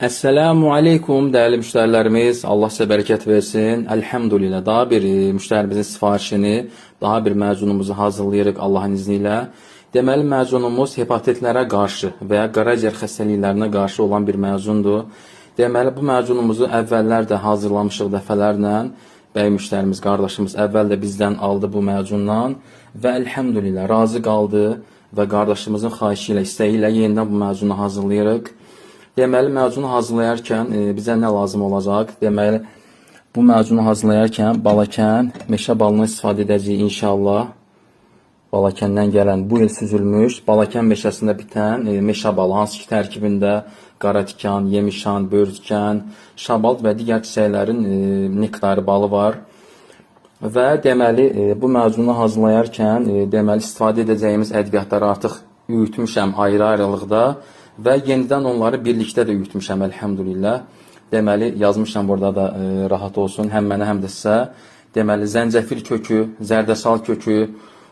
Esselamu aleykum değerli müşterilerimiz. Allah sizə bərəkət versin. Elhamdülillah. Daha bir müşterimizin sifarişini, daha bir məzunumuzu hazırlayırıq Allahın izni ilə. Deməli, məzunumuz hepatitlərə qarşı və ya qaraciyər xəstəliklərinə qarşı olan bir məzundur. Deməli, bu məzunumuzu əvvəllər də hazırlamışıq dəfələrlə. Bəy müşterimiz, qardaşımız əvvəl də bizdən aldı bu məzundan və elhamdülillah razı qaldı və qardaşımızın xahişi ilə, istəyi ilə yenidən bu məzunu hazırlayırıq. Deməli, məzunu hazırlayarkən bizə nə lazım olacaq? Deməli, bu məzunu hazırlayarkən balakən, meşə balını istifadə edəcəyik inşallah. Balakəndən gələn, bu il süzülmüş, balakən meşəsində bitən meşə balı, hansı ki tərkibində qaratikan, yemişan, börtükən, şabalt və digər çiçəklərin nektarı balı var. Və deməli, bu məzunu hazırlayarkən deməli, istifadə edəcəyimiz ədviyyatları artıq üyütmüşəm ayrı-ayrılıqda. Və yenidən onları birlikdə də üyütmüşəm, elhamdülillah. Deməli, yazmışam burada da rahat olsun, həm mənə, həm də sizə. Deməli, zəncəfil kökü, zərdəsal kökü,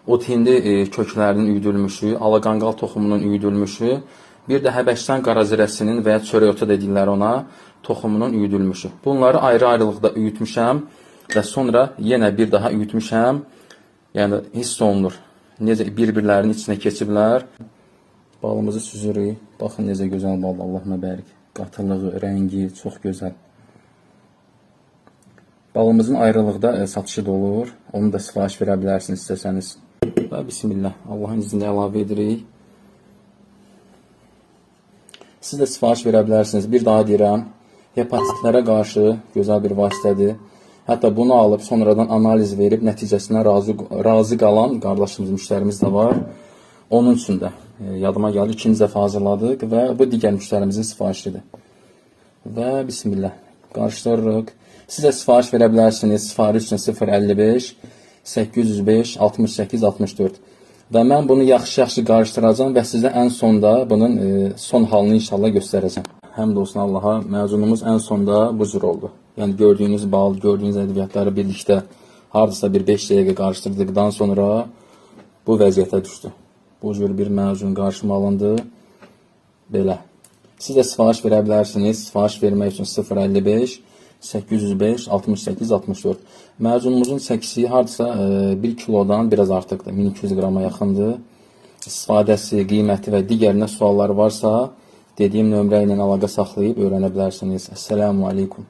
ot hindi köklərinin üyüdülmüşü, alaqanqal toxumunun üyüdülmüşü, bir də həbəşdən qarazirəsinin və ya çörək otu dediklər ona, toxumunun üyüdülmüşü. Bunları ayrı-ayrılıqda üyütmüşəm və sonra yenə bir daha üyütmüşəm. Yəni, hiss olunur. Necə bir-birlərinin içinə keçiblər. Balımızı süzürük. Baxın necə gözəl bal, Allahına bərik. Qatılığı, rəngi çox gözəl. Balımızın ayrılıqda satışı da olur. Onu da sifariş verə bilərsiniz istəsəniz. Və bismillah, Allahın izni ilə əlavə edirik. Siz də sifariş verə bilərsiniz. Bir daha deyirəm, hepatitlərə qarşı gözəl bir vasitədir. Hətta bunu alıb sonradan analiz verib nəticəsindən razı qalan qardaşımız, müştərimiz də var. Onun üçün də yadıma gəldi, ikinci dəfə hazırladıq və bu digər müştərimizin sifarişidir. Və bismillah, qarışdırırıq. Siz də sifariş verə bilərsiniz, sifariş üçün 055 805 68 64. Və mən bunu yaxşı-yaxşı qarışdıracağım və sizə ən sonda bunun son halını inşallah göstərəcəm. Həmd olsun Allaha, məzunumuz ən sonda bu cür oldu. Yəni gördüyünüz bal, gördüyünüz ədviyyatları birlikdə hardasa bir 5 dəqiqə qarışdırdıqdan sonra bu vəziyyətə düşdü. Bu cür bir məzun qarşıma alındı. Belə. Siz də sifariş verə bilərsiniz. Sifariş vermək üçün 055 805 68 64. Məzunumuzun çəkisi hardasa 1 kilodan biraz artıqdır. 1200 qrama yaxındır. İstifadəsi, qiyməti və digərinə suallar varsa, dediyim nömrə ilə əlaqə saxlayıb öyrənə bilərsiniz. Esselamu aleykum.